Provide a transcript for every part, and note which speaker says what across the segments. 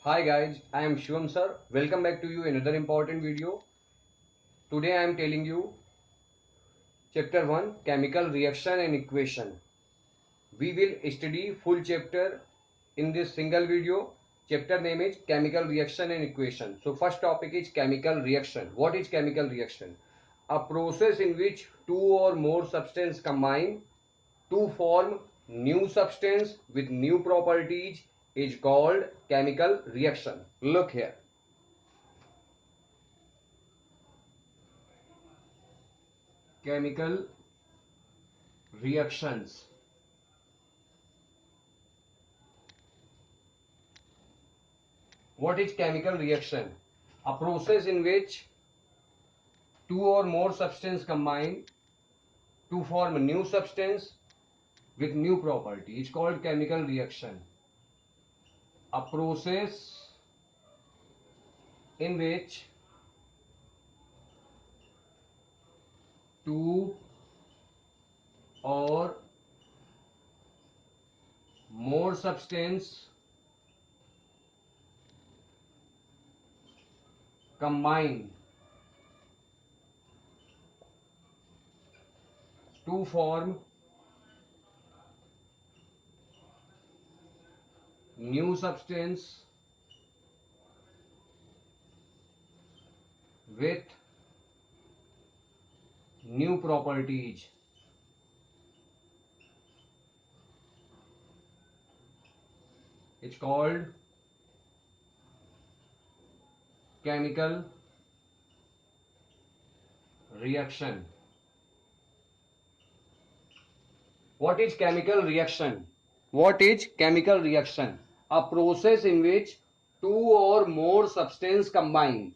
Speaker 1: Hi guys, I am Shivam sir. Welcome back to you another important video. Today I am telling you chapter 1 chemical reaction and equation. We will study full chapter in this single video. Chapter name is chemical reaction and equation. So first topic is chemical reaction. What is chemical reaction? A process in which two or more substances combine to form new substance with new properties is called chemical reaction. Look here. Chemical reactions. What is chemical reaction? A process in which two or more substances combine to form a new substance with new property. It's called chemical reaction. A process in which two or more substances combine to form new substance with new properties. It's called chemical reaction. What is chemical reaction? What is chemical reaction? A process in which two or more substances combine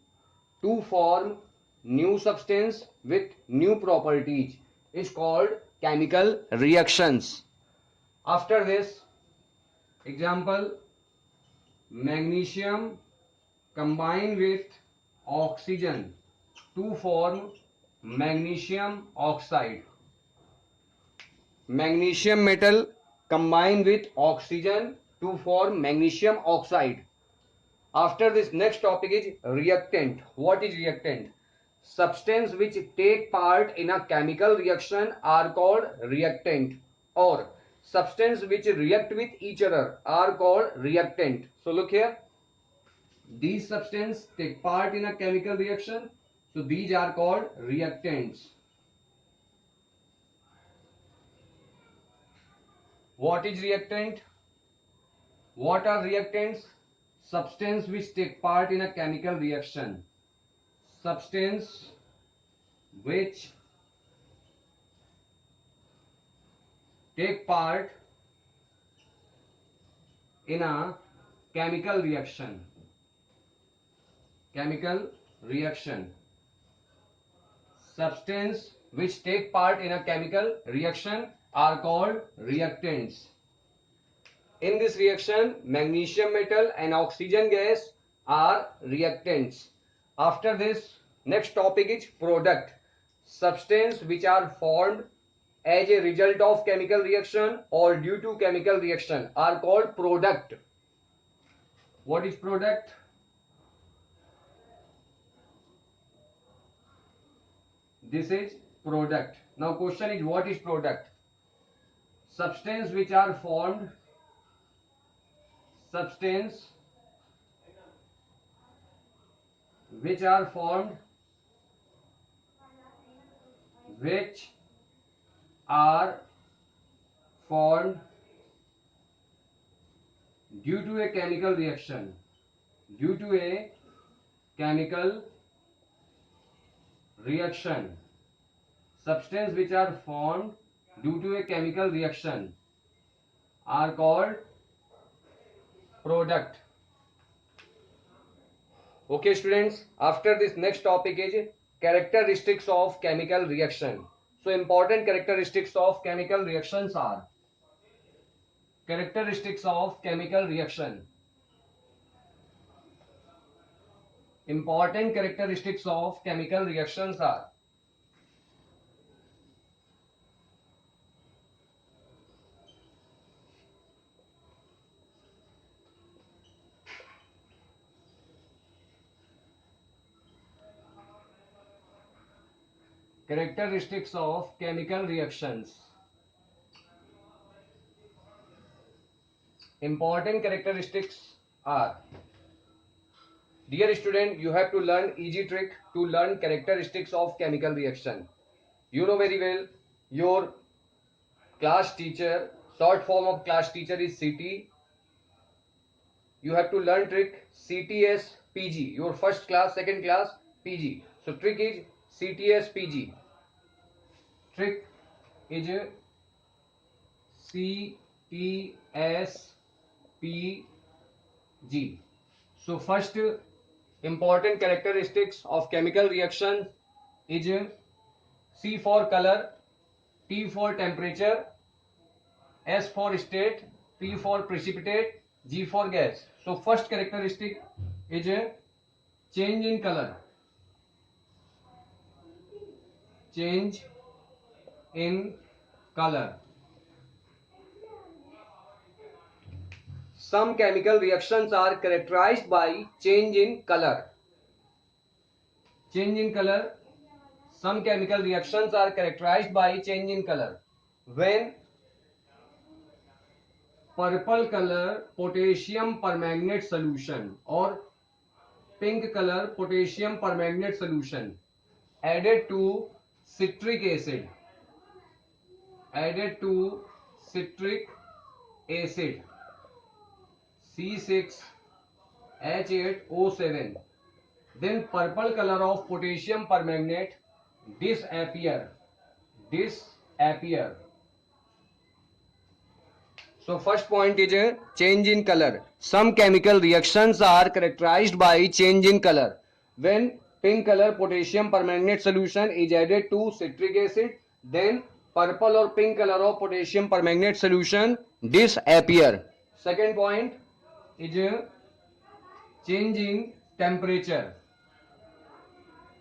Speaker 1: to form new substance with new properties is called chemical reactions. After this, example, magnesium combine with oxygen to form magnesium oxide. Magnesium metal combine with oxygen to form magnesium oxide. After this, next topic is reactant. What is reactant? Substance which take part in a chemical reaction are called reactant, or substance which react with each other are called reactant. So look here, these substances take part in a chemical reaction, so these are called reactants. What is reactant? What are reactants? Substance which take part in a chemical reaction. Substance which take part in a chemical reaction. Chemical reaction. Substance which take part in a chemical reaction are called reactants. In this reaction, magnesium metal and oxygen gas are reactants. After this, next topic is product. Substance which are formed as a result of chemical reaction or due to chemical reaction are called product. What is product? This is product. Now question is, what is product? Substance which are formed, substance which are formed, which are formed due to a chemical reaction. Due to a chemical reaction. Substance which are formed due to a chemical reaction are called product. Okay students, after this next topic is characteristics of chemical reaction. So important characteristics of chemical reactions are characteristics of chemical reaction. Important characteristics of chemical reactions are Characteristics of chemical reactions. Important characteristics are, dear student, you have to learn easy trick to learn characteristics of chemical reaction. You know very well, your class teacher, short form of class teacher is CT. You have to learn trick CTS PG, your first class, second class, PG. So trick is CTS PG. Trick is CTS PG. So first important characteristics of chemical reaction is C for color, T for temperature, S for state, P for precipitate, G for gas. So first characteristic is change in color. Change in color. Some chemical reactions are characterized by change in color. Change in color. Some chemical reactions are characterized by change in color. When purple color potassium permanganate solution or pink color potassium permanganate solution added to citric acid, C6H8O7, then purple color of potassium permanganate disappear. So first point is a change in color. Some chemical reactions are characterized by change in color. When pink color potassium permanganate solution is added to citric acid, then purple or pink color of potassium permanganate solution disappear. Second point is a change in temperature.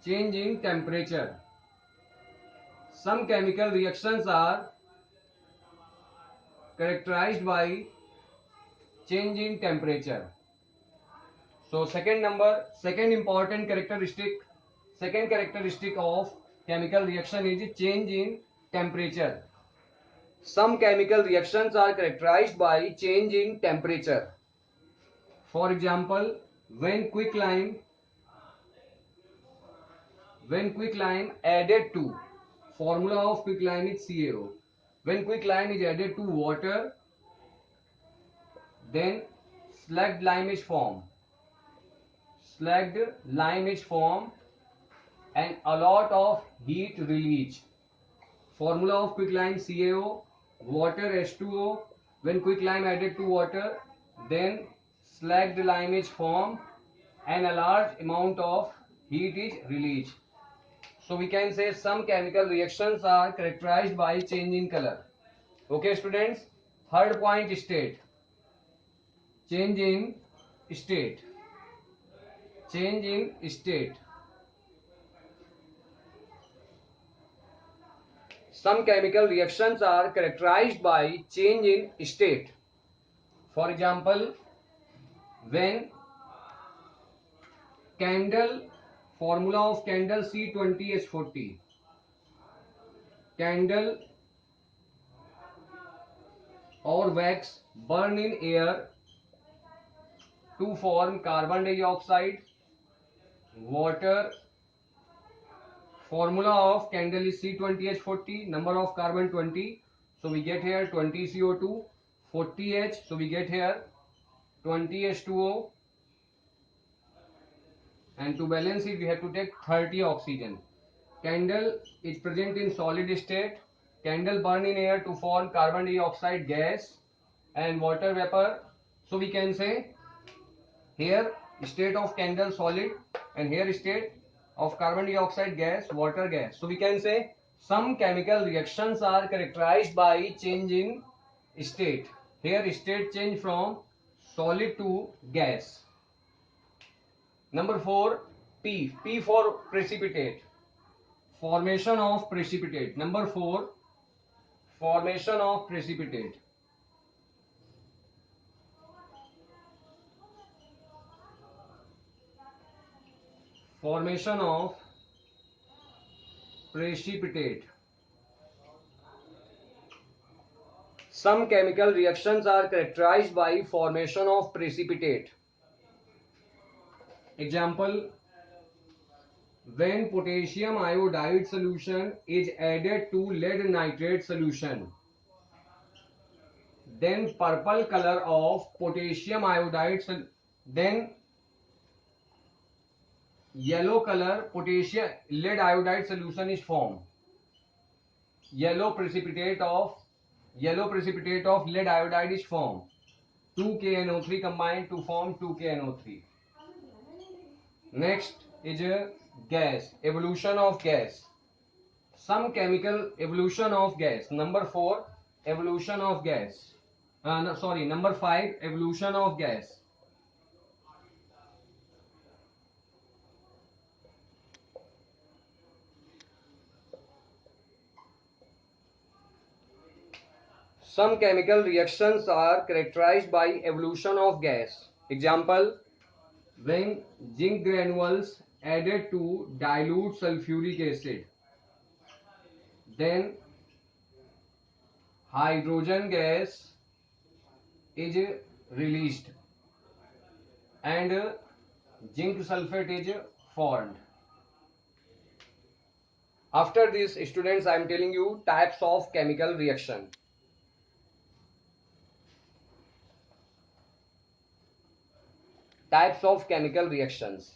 Speaker 1: Change in temperature. Some chemical reactions are characterized by change in temperature. So second characteristic of chemical reaction is change in temperature. Some chemical reactions are characterized by change in temperature. For example, when quicklime added to, formula of quicklime is CaO. When quicklime is added to water, then slacked lime is formed. And a lot of heat release. Formula of quicklime CaO, water H2O. When quicklime added to water, then slacked lime is formed and a large amount of heat is released. So we can say some chemical reactions are characterized by change in color. Okay students, third point, state. Change in state. Some chemical reactions are characterized by change in state. For example, when candle, formula of candle C20H40, candle or wax burn in air to form carbon dioxide, water. Formula of candle is C20H40, number of carbon 20, so we get here 20 CO2, 40 H, so we get here 20 H2O, and to balance it we have to take 30 oxygen. Candle is present in solid state. Candle burn in air to form carbon dioxide gas and water vapor. So we can say here state of candle solid and here state of carbon dioxide gas, water gas. So we can say some chemical reactions are characterized by change in state. Here state change from solid to gas. Number 4, P for precipitate. Formation of precipitate. Number 4, formation of precipitate. Formation of precipitate. Some chemical reactions are characterized by formation of precipitate. Example, when potassium iodide solution is added to lead nitrate solution, then purple color of potassium iodide, then yellow color potassium lead iodide solution is formed. Yellow precipitate of lead iodide is formed. 2KNO3 combined to form 2KNO3. Next is a gas, evolution of gas. Some chemical evolution of gas. Number 4, evolution of gas. Number 5, evolution of gas. Some chemical reactions are characterized by evolution of gas. Example, when zinc granules added to dilute sulfuric acid, then hydrogen gas is released and zinc sulfate is formed. After this, students, I am telling you types of chemical reaction. Types of chemical reactions.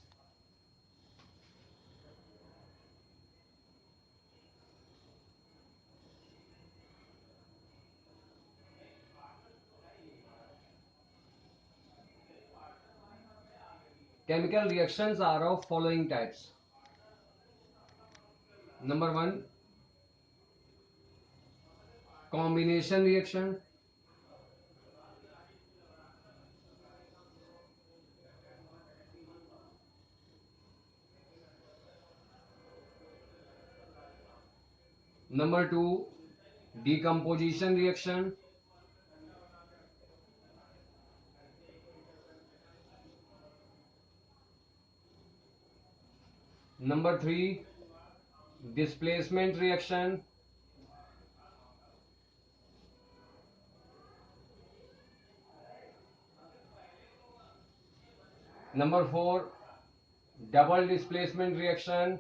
Speaker 1: Chemical reactions are of following types. Number 1, combination reaction. Number 2, decomposition reaction. Number 3, displacement reaction. Number 4, double displacement reaction.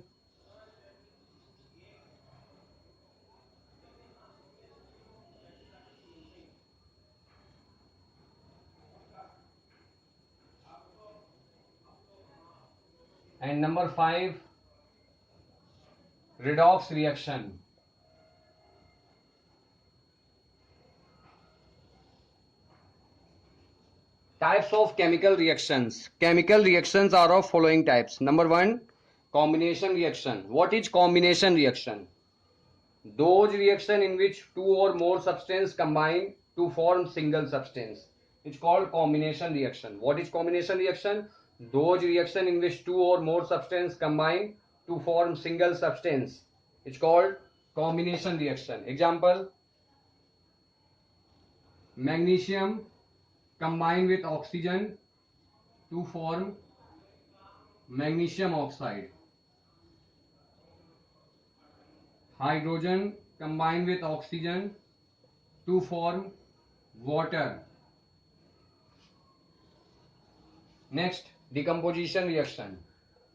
Speaker 1: And number 5, redox reaction. Types of chemical reactions. Chemical reactions are of following types. Number 1, combination reaction. What is combination reaction? Those reaction in which two or more substances combine to form single substance. It's called combination reaction. What is combination reaction? Those reaction in which two or more substances combine to form single substance. It's called combination reaction. Example, magnesium combine with oxygen to form magnesium oxide. Hydrogen combine with oxygen to form water. Next, decomposition reaction.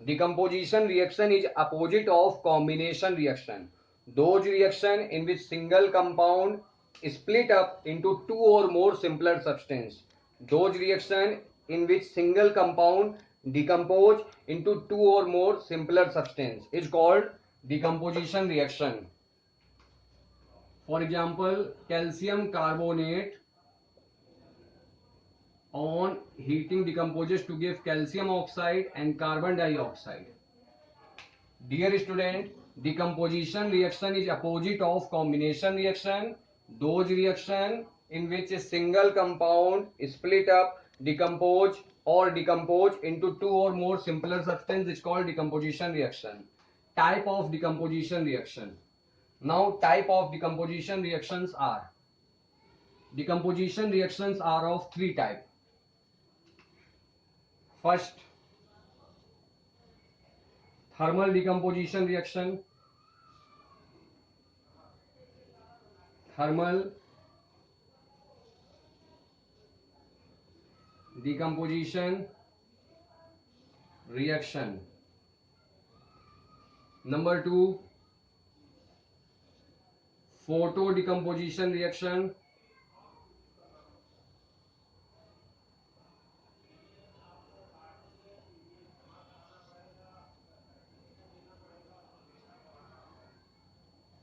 Speaker 1: Decomposition reaction is opposite of combination reaction. Those reaction in which single compound is split up into two or more simpler substance. Those reaction in which single compound decompose into two or more simpler substance is called decomposition reaction. For example, calcium carbonate on heating decomposes to give calcium oxide and carbon dioxide. Dear student, decomposition reaction is opposite of combination reaction. Those reaction in which a single compound is split up, decompose into two or more simpler substance is called decomposition reaction. Type of decomposition reaction. Now type of decomposition reactions are. Decomposition reactions are of three types. First, thermal decomposition reaction. thermal decomposition reaction. Number 2, photo decomposition reaction.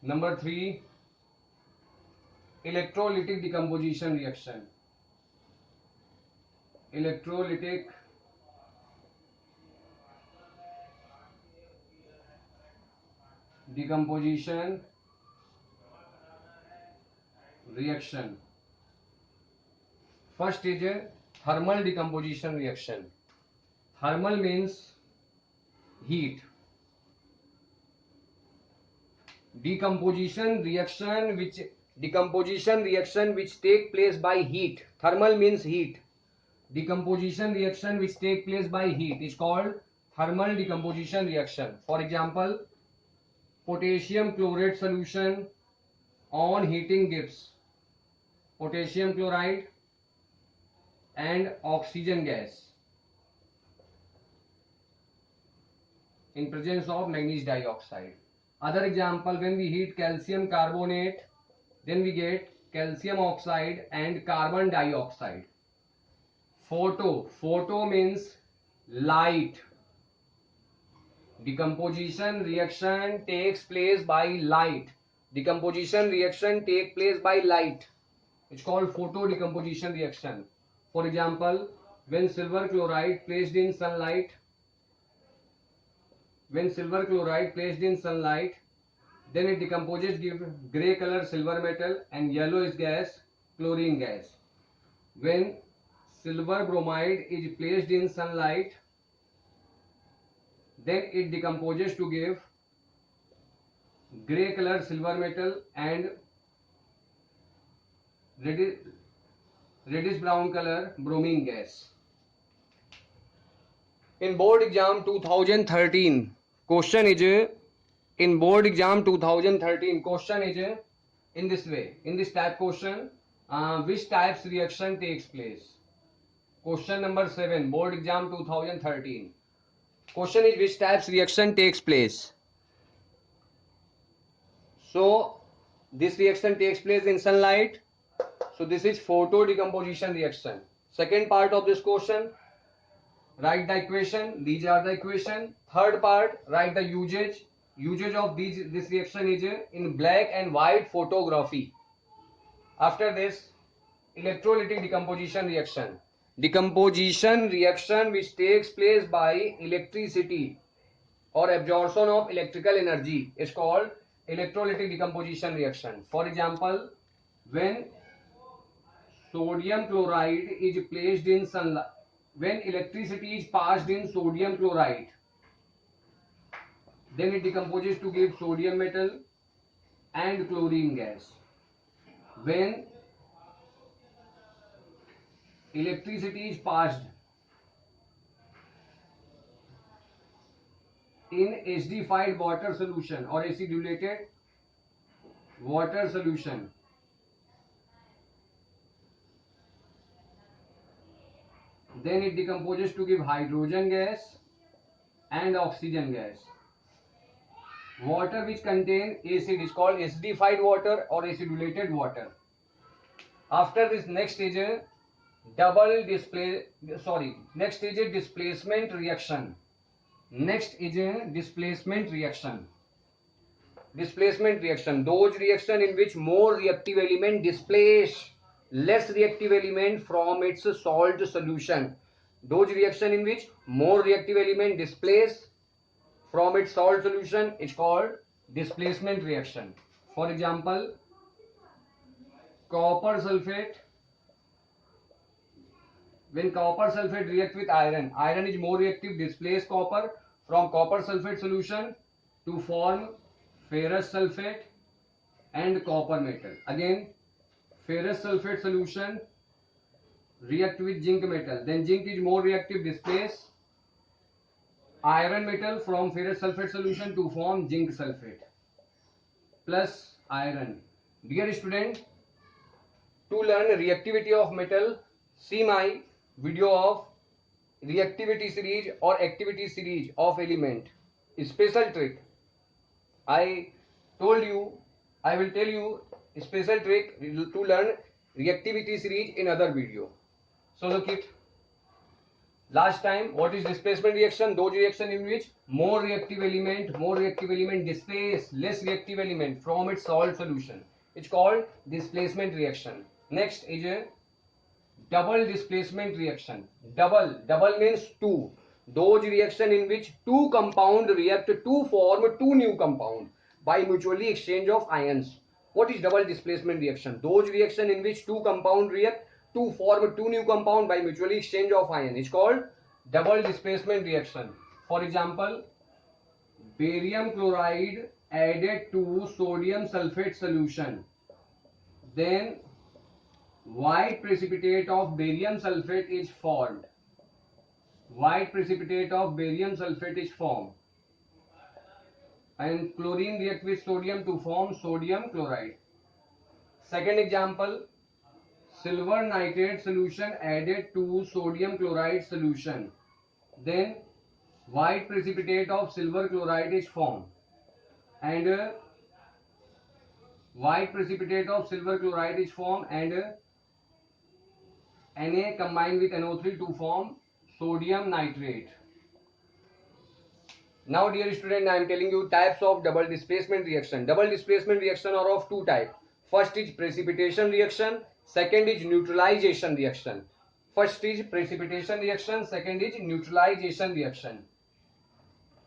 Speaker 1: Number 3, electrolytic decomposition reaction. Electrolytic decomposition reaction. First is a thermal decomposition reaction. Thermal means heat. Decomposition reaction which take place by heat. Thermal means heat. Decomposition reaction which take place by heat is called thermal decomposition reaction. For example, potassium chlorate solution on heating gives potassium chloride and oxygen gas in presence of manganese dioxide. Other example, when we heat calcium carbonate, then we get calcium oxide and carbon dioxide. Photo means light. Decomposition reaction takes place by light. Decomposition reaction take place by light. It's called photo decomposition reaction. For example, when silver chloride placed in sunlight, then it decomposes, give gray color silver metal, and yellow is gas, chlorine gas. When silver bromide is placed in sunlight, then it decomposes to give gray color silver metal and reddish brown color bromine gas. In board exam 2013, question is in board exam 2013 question is in this way, in this type question, which types reaction takes place. Question number 7, board exam 2013. Question is which types reaction takes place. So this reaction takes place in sunlight. So this is photo decomposition reaction. Second part of this question, write the equation. These are the equation. Third part, write the usage. Usage of this reaction is in black and white photography. After this, electrolytic decomposition reaction. Decomposition reaction which takes place by electricity or absorption of electrical energy is called electrolytic decomposition reaction. For example, when sodium chloride is placed in sunlight, when electricity is passed in sodium chloride, then it decomposes to give sodium metal and chlorine gas. When electricity is passed in acidified water solution or acidulated water solution, then it decomposes to give hydrogen gas and oxygen gas. Water which contain acid is called acidified water or acidulated water. After this, next stage is displacement reaction. Next is a displacement reaction. Displacement reaction, those reaction in which more reactive element displace less reactive element from its salt solution. Those reaction in which more reactive element displace from its salt solution is called displacement reaction. For example, copper sulfate. When copper sulfate react with iron, iron is more reactive, displace copper from copper sulfate solution to form ferrous sulfate and copper metal. Again, ferrous sulfate solution react with zinc metal, then zinc is more reactive, displace iron metal from ferrous sulfate solution to form zinc sulfate plus iron. Dear student, to learn reactivity of metal, see my video of reactivity series or activity series of element. Special trick. I told you, I will tell you special trick to learn reactivity series in other video. So look it. Last time, what is displacement reaction? Those reaction in which more reactive element displace less reactive element from its salt solution. It's called displacement reaction. Next is a double displacement reaction. Double means two. Those reaction in which two compound react to form two new compound by mutually exchange of ions. What is double displacement reaction? Those reaction in which two compound react to form two new compound by mutually exchange of ion. It's called double displacement reaction. For example, barium chloride added to sodium sulfate solution. Then white precipitate of barium sulfate is formed. White precipitate of barium sulfate is formed. And chlorine react with sodium to form sodium chloride. Second example, silver nitrate solution added to sodium chloride solution. Then white precipitate of silver chloride is formed. And white precipitate of silver chloride is formed and Na combined with NO3 to form sodium nitrate. Now dear student, I am telling you types of double displacement reaction. Double displacement reaction are of two types. First is precipitation reaction, second is neutralization reaction. First is precipitation reaction, second is neutralization reaction.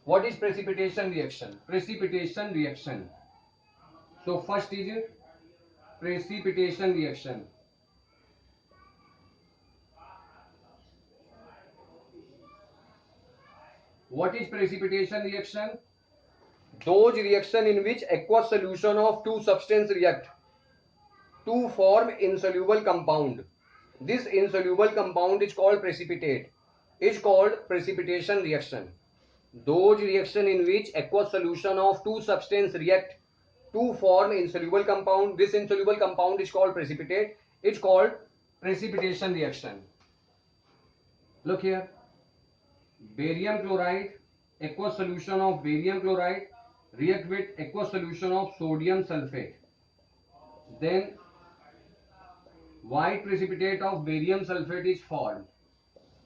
Speaker 1: What is precipitation reaction? Precipitation reaction. So first is precipitation reaction. What is precipitation reaction? Those reaction in which aqueous solution of two substance react to form insoluble compound. This insoluble compound is called precipitate. Is called precipitation reaction. Those reaction in which aqueous solution of two substance react to form insoluble compound. This insoluble compound is called precipitate. It's called precipitation reaction. Look here. Barium chloride, aqueous solution of barium chloride react with aqueous solution of sodium sulfate. Then white precipitate of barium sulfate is formed.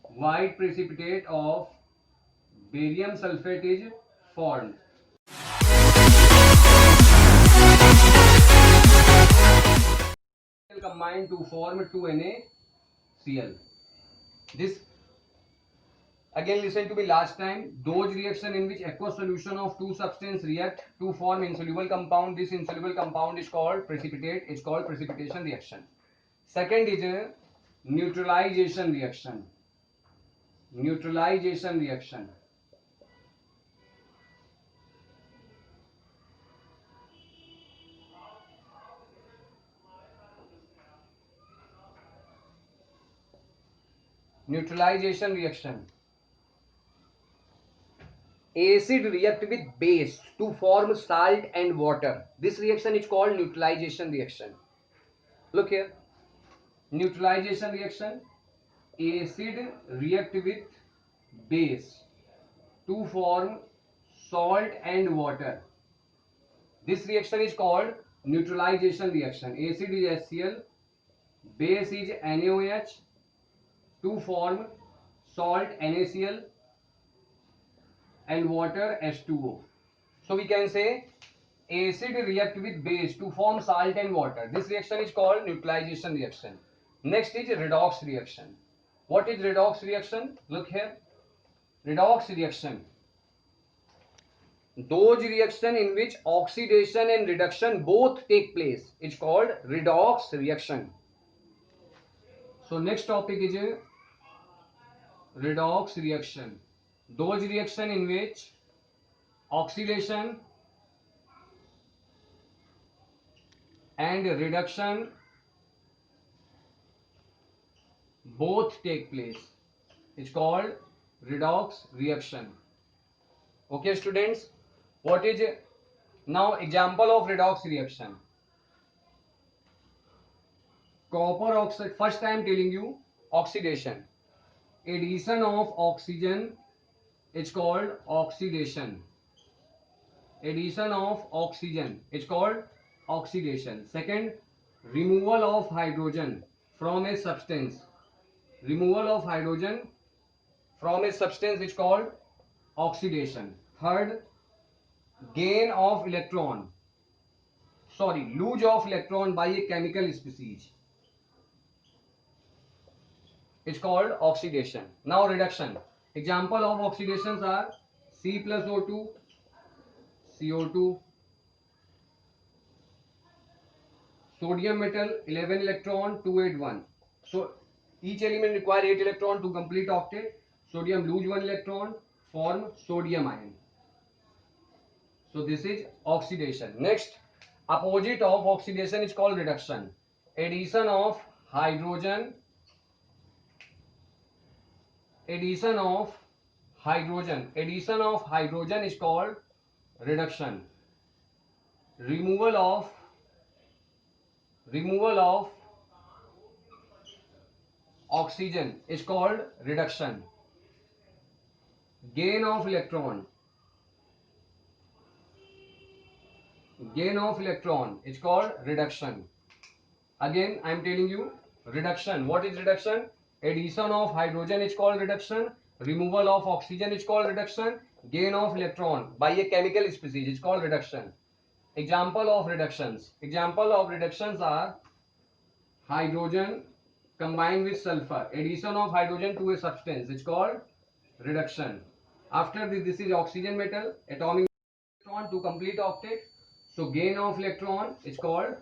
Speaker 1: White precipitate of barium sulfate is formed. Combine to form 2NaCl. This again listen to me last time. Those reaction in which aqueous solution of two substance react to form insoluble compound. This insoluble compound is called precipitate. It's called precipitation reaction. Second is a neutralization reaction. Neutralization reaction. Neutralization reaction. Acid react with base to form salt and water. This reaction is called neutralization reaction. Look here. Neutralization reaction. Acid react with base to form salt and water. This reaction is called neutralization reaction. Acid is HCl, base is NaOH to form salt NaCl and water H2O. So we can say acid react with base to form salt and water. This reaction is called neutralization reaction. Next is redox reaction. What is redox reaction? Look here. Redox reaction. Those reaction in which oxidation and reduction both take place. It's called redox reaction. So next topic is redox reaction. Those reaction in which oxidation and reduction both take place. It's called redox reaction. Okay students, what is now example of redox reaction? copper oxide. First I am telling you oxidation. Addition of oxygen is called oxidation. Addition of oxygen is called oxidation. Second, removal of hydrogen from a substance. Removal of hydrogen from a substance is called oxidation. Third, gain of electron. Lose of electron by a chemical species. It's called oxidation. Now reduction. Example of oxidations are C plus O2, CO2, sodium metal 11 electron 281. So each element require 8 electron to complete octet. Sodium lose 1 electron, form sodium ion. So this is oxidation. Next, opposite of oxidation is called reduction. Addition of hydrogen. Addition of hydrogen. Addition of hydrogen is called reduction. Removal of oxygen is called reduction. Gain of electron. Gain of electron is called reduction. Again I am telling you reduction. What is reduction? Addition of hydrogen is called reduction. Removal of oxygen is called reduction. Gain of electron by a chemical species is called reduction. Example of reductions. Example of reductions are hydrogen combined with sulfur. Addition of hydrogen to a substance is called reduction. After this is oxygen metal, atomic electron to complete octet. So gain of electron is called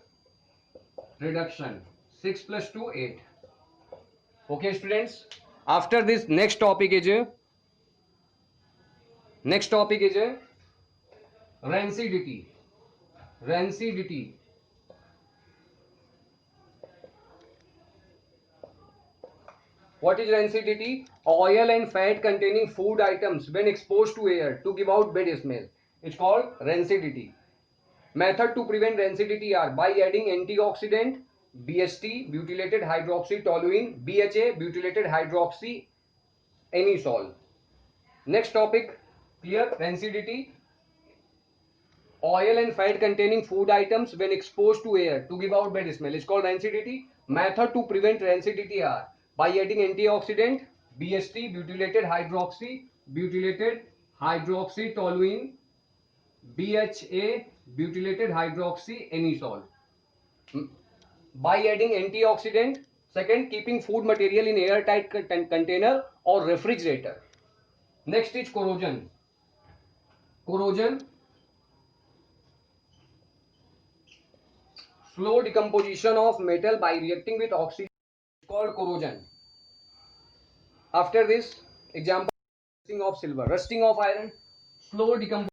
Speaker 1: reduction. 6 plus 2 8. Okay students. After this next topic is rancidity. Rancidity. What is rancidity? Oil and fat containing food items when exposed to air to give out bad smell. It's called rancidity. Method to prevent rancidity are by adding antioxidant BHT, butylated hydroxy toluene, BHA, butylated hydroxy anisole. Next topic, clear? Rancidity. Oil and fat containing food items when exposed to air to give out bad smell. It's called rancidity. Method to prevent rancidity are by adding antioxidant BHT, butylated hydroxy toluene, BHA, butylated hydroxy anisole. By adding antioxidant. Second, keeping food material in airtight container or refrigerator. Next is corrosion. Corrosion, slow decomposition of metal by reacting with oxygen is called corrosion. After this, example, rusting of silver, rusting of iron, slow decomposition